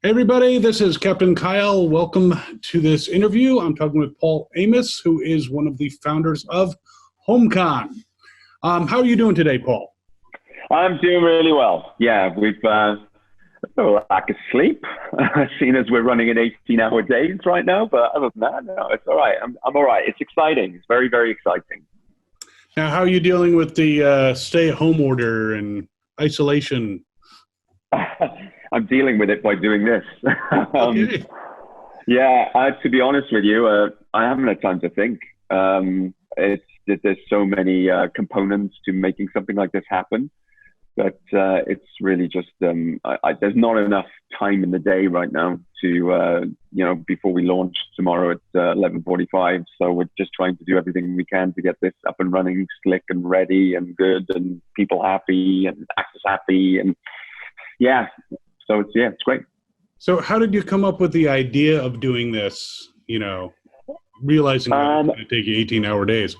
Hey everybody, this is Captain Kyle. Welcome to this interview. I'm talking with Paul Amos, who is one of the founders of HomeCon. How are you doing today, Paul? I'm doing really well. Yeah, we've a lack of sleep, seeing as we're running an 18-hour days right now. But other than that, no, it's all right. I'm all right. It's exciting. It's very, very exciting. Now, how are you dealing with the stay-at-home order and isolation? I'm dealing with it by doing this. Okay. To be honest with you, I haven't had time to think. There's so many components to making something like this happen. But it's really just, there's not enough time in the day right now to, before we launch tomorrow at 11:45. So we're just trying to do everything we can to get this up and running, slick and ready and good and people happy and access happy. And it's great. So how did you come up with the idea of doing this, realizing that it's going to take you 18-hour days?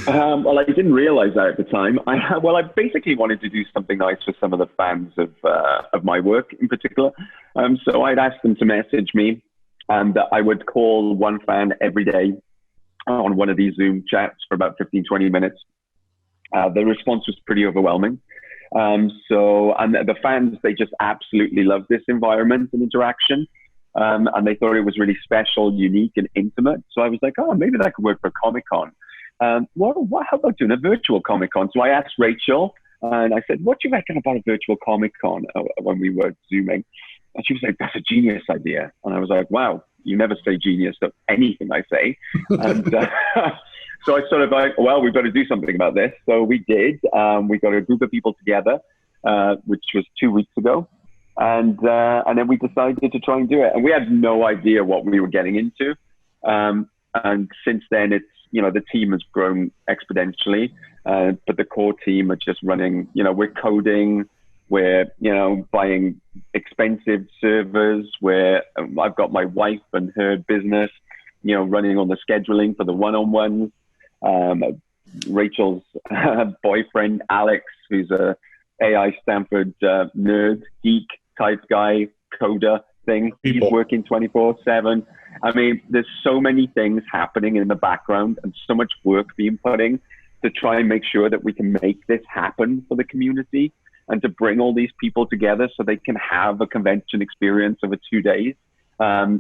Well, I didn't realize that at the time. I basically wanted to do something nice for some of the fans of my work in particular. So I'd asked them to message me, and I would call one fan every day on one of these Zoom chats for about 15, 20 minutes. The response was pretty overwhelming. And the fans, they just absolutely loved this environment and interaction. And they thought it was really special, unique, and intimate. So I was like, oh, maybe that could work for Comic-Con. How about doing a virtual Comic-Con? So I asked Rachel, and I said, what do you reckon about a virtual Comic-Con when we were Zooming? And she was like, that's a genius idea. And I was like, wow, you never say genius to anything I say. And so I sort of like, well, we've got to do something about this. So we did. We got a group of people together, which was 2 weeks ago. And then we decided to try and do it. And we had no idea what we were getting into. And since then, it's, the team has grown exponentially. But the core team are just running, we're coding, we're, buying expensive servers, where I've got my wife and her business, running on the scheduling for the one-on-ones. Rachel's boyfriend, Alex, who's a AI Stanford nerd, geek type guy, coder thing. He's working 24/7. I mean, there's so many things happening in the background and so much work being put in to try and make sure that we can make this happen for the community and to bring all these people together so they can have a convention experience over 2 days.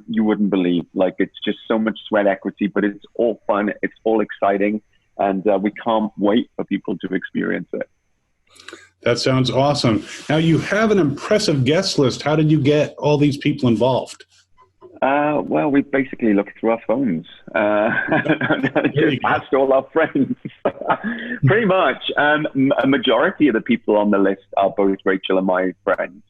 You wouldn't believe, it's just so much sweat equity, but it's all fun. It's all exciting. And we can't wait for people to experience it. That sounds awesome. Now, you have an impressive guest list. How did you get all these people involved? Well, we basically looked through our phones. Just asked all our friends. Pretty much. A majority of the people on the list are both Rachel and my friends.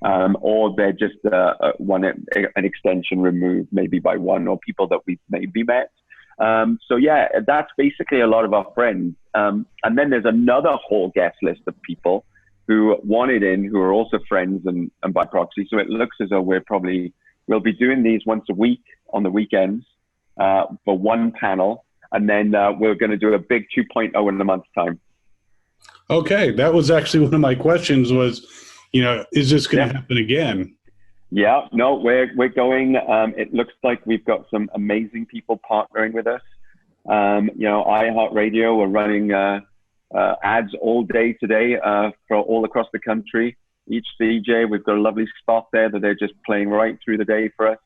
Or they're just an extension removed, maybe by one, or people that we've maybe met. That's basically a lot of our friends. And then there's another whole guest list of people who wanted in, who are also friends and by proxy. So it looks as though we'll be doing these once a week on the weekends for one panel. And then we're going to do a big 2.0 in a month's time. Okay. That was actually one of my questions was, is this going to happen again? Yeah, no, we're going. It looks like we've got some amazing people partnering with us. iHeartRadio, we're running ads all day today for all across the country. Each CJ, we've got a lovely spot there that they're just playing right through the day for us.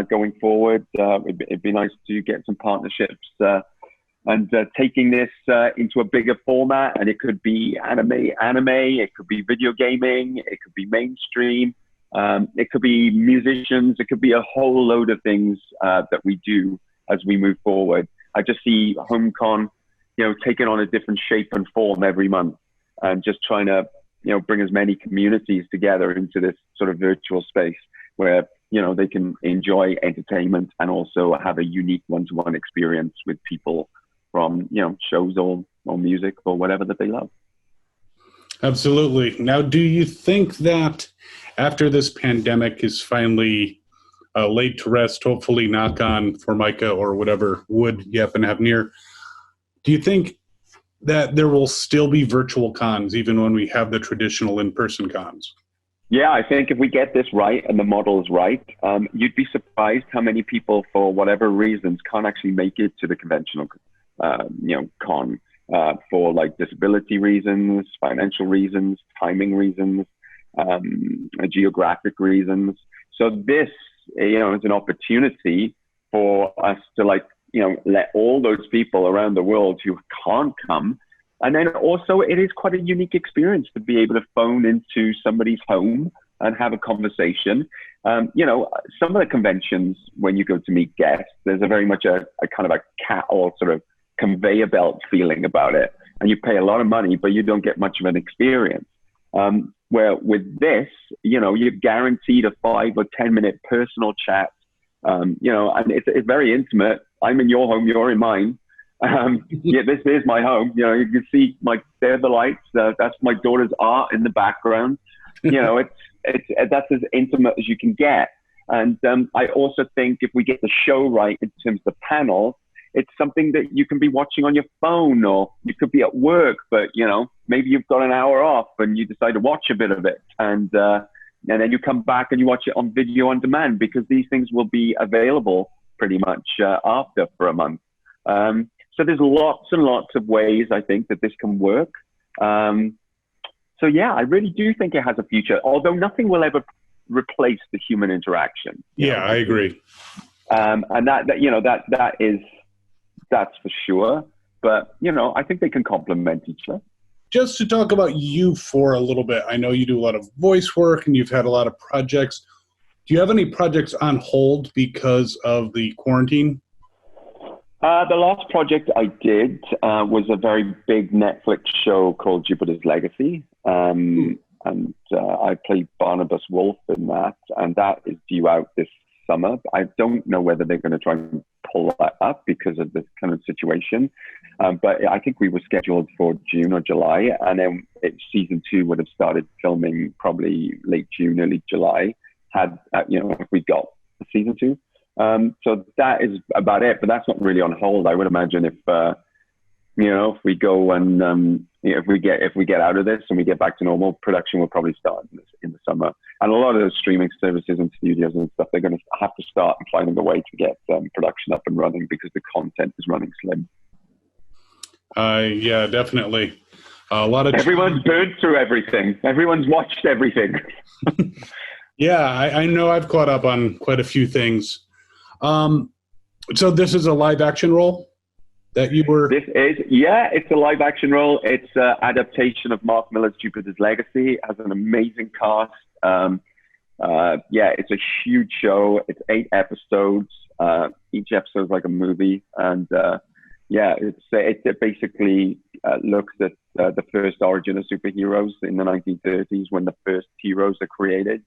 Going forward, it'd be nice to get some partnerships and taking this into a bigger format. And it could be anime, it could be video gaming, it could be mainstream. It could be musicians. It could be a whole load of things that we do as we move forward. I just see HomeCon, taking on a different shape and form every month, and just trying to, bring as many communities together into this sort of virtual space where, they can enjoy entertainment and also have a unique one-to-one experience with people from, shows or music or whatever that they love. Absolutely. Now, do you think that after this pandemic is finally laid to rest, hopefully knock on Formica or whatever wood you happen to have near, do you think that there will still be virtual cons even when we have the traditional in-person cons? Yeah, I think if we get this right and the model is right, you'd be surprised how many people, for whatever reasons, can't actually make it to the conventional, con for like disability reasons, financial reasons, timing reasons, geographic reasons. So this, is an opportunity for us to let all those people around the world who can't come. And then also it is quite a unique experience to be able to phone into somebody's home and have a conversation. Some of the conventions, when you go to meet guests, there's a very much a kind of a cat or sort of conveyor belt feeling about it. And you pay a lot of money, but you don't get much of an experience. Where with this, you're guaranteed a 5 or 10 minute personal chat, and it's very intimate. I'm in your home, you're in mine. This is my home. You can see there are the lights. That's my daughter's art in the background. That's as intimate as you can get. And I also think if we get the show right in terms of the panel, it's something that you can be watching on your phone, or you could be at work, but maybe you've got an hour off and you decide to watch a bit of it, and then you come back and you watch it on video on demand, because these things will be available pretty much after for a month. So there's lots and lots of ways I think that this can work. So yeah, I really do think it has a future, although nothing will ever replace the human interaction. I agree. And that's for sure. But, I think they can complement each other. Just to talk about you for a little bit, I know you do a lot of voice work and you've had a lot of projects. Do you have any projects on hold because of the quarantine? The last project I did was a very big Netflix show called Stupidest Legacy. And I played Barnabas Wolf in that. And that is due out this summer. I don't know whether they're going to try and pull that up because of this kind of situation. But I think we were scheduled for June or July. And then season 2 would have started filming probably late June, early July, if we got season 2. So that is about it, but that's not really on hold. I would imagine if we go and if we get out of this and we get back to normal, production will probably start in the summer. And a lot of those streaming services and studios and stuff, they're going to have to start finding a way to get production up and running because the content is running slim. Yeah, definitely. Everyone's burned through everything. Everyone's watched everything. Yeah, I know I've caught up on quite a few things. So this is a live action role that you were... It's a live action role. It's an adaptation of Mark Millar's Stupidest Legacy. It has an amazing cast. It's a huge show. It's 8 episodes. Each episode is like a movie. And it basically looks at the first origin of superheroes in the 1930s when the first heroes are created.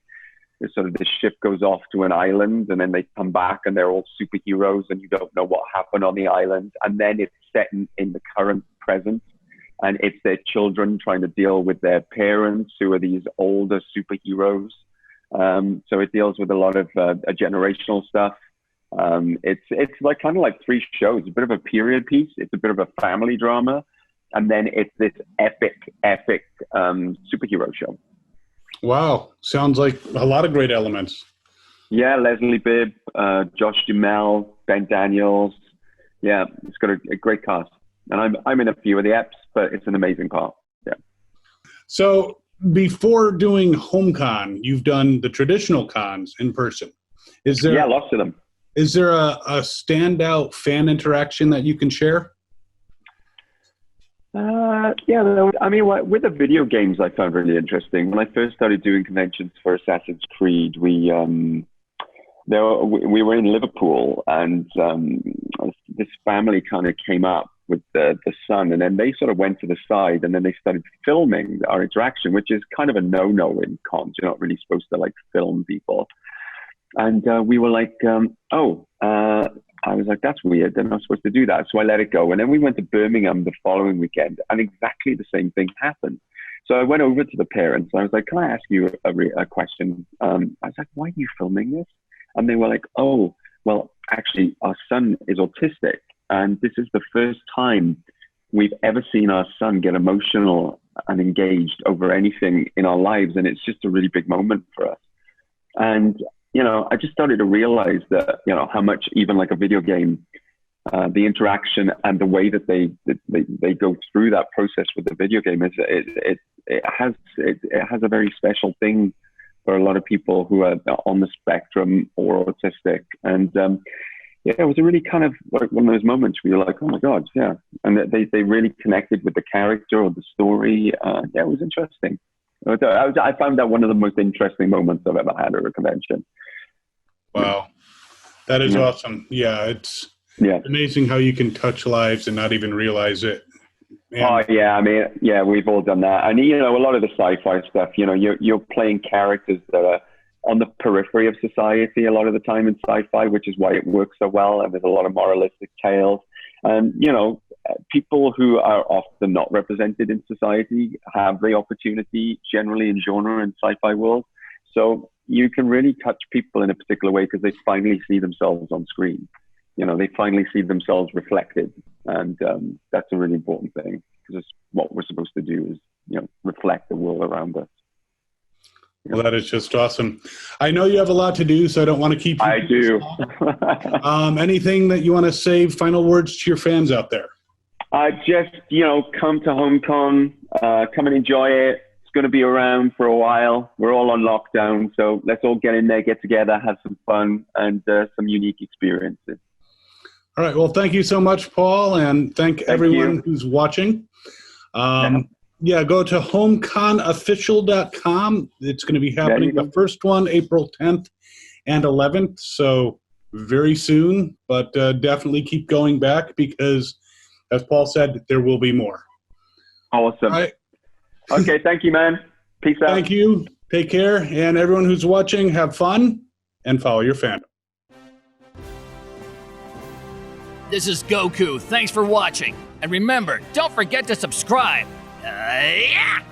It's sort of the ship goes off to an island and then they come back and they're all superheroes and you don't know what happened on the island. And then it's set in the current present, and it's their children trying to deal with their parents who are these older superheroes. So it deals with a lot of generational stuff. It's like kind of like 3 shows. It's a bit of a period piece. It's a bit of a family drama. And then it's this epic superhero show. Wow. Sounds like a lot of great elements. Yeah, Leslie Bibb, Josh Duhamel, Ben Daniels. Yeah, it's got a great cast. And I'm in a few of the eps, but it's an amazing part. Yeah. So before doing HomeCon, you've done the traditional cons in person. Yeah, lots of them. Is there a standout fan interaction that you can share? With the video games, I found really interesting. When I first started doing conventions for Assassin's Creed, we were in Liverpool, and this family kind of came up with the son, and then they sort of went to the side, and then they started filming our interaction, which is kind of a no-no in cons. You're not really supposed to film people. And we were like, I was like, that's weird. They're not supposed to do that. So I let it go. And then we went to Birmingham the following weekend, and exactly the same thing happened. So I went over to the parents. And I was like, can I ask you a question? I was like, why are you filming this? And they were like, oh, well, actually, our son is autistic. And this is the first time we've ever seen our son get emotional and engaged over anything in our lives. And it's just a really big moment for us. And, I just started to realize that, how much even like a video game, the interaction and the way that they go through that process with the video game it has a very special thing for a lot of people who are on the spectrum or autistic. And it was a really kind of like one of those moments where you're like, oh my God, yeah. And they really connected with the character or the story. It was interesting. I found that one of the most interesting moments I've ever had at a convention. Wow. That is awesome. Yeah, it's amazing how you can touch lives and not even realize it. Man. Oh, yeah. I mean, yeah, we've all done that. And, a lot of the sci-fi stuff, you're playing characters that are on the periphery of society a lot of the time in sci-fi, which is why it works so well. And there's a lot of moralistic tales. And, people who are often not represented in society have the opportunity generally in genre and sci-fi world. So you can really touch people in a particular way because they finally see themselves on screen. They finally see themselves reflected. And that's a really important thing because it's what we're supposed to do is, reflect the world around us. Well, that is just awesome. I know you have a lot to do, so I don't want to keep you. I do. Anything that you want to say, final words to your fans out there? Just, come to HomeCon, come and enjoy it. It's going to be around for a while. We're all on lockdown, so let's all get in there, get together, have some fun, and some unique experiences. All right. Well, thank you so much, Paul, and thank everyone who's watching. Yeah, go to homeconofficial.com. It's going to be happening, the first one, April 10th and 11th, so very soon, but definitely keep going back because, as Paul said, there will be more. Awesome. All right. Okay, thank you, man. Peace out. Thank you. Take care, and everyone who's watching, have fun and follow your fandom. This is Goku. Thanks for watching. And remember, don't forget to subscribe. Yeah!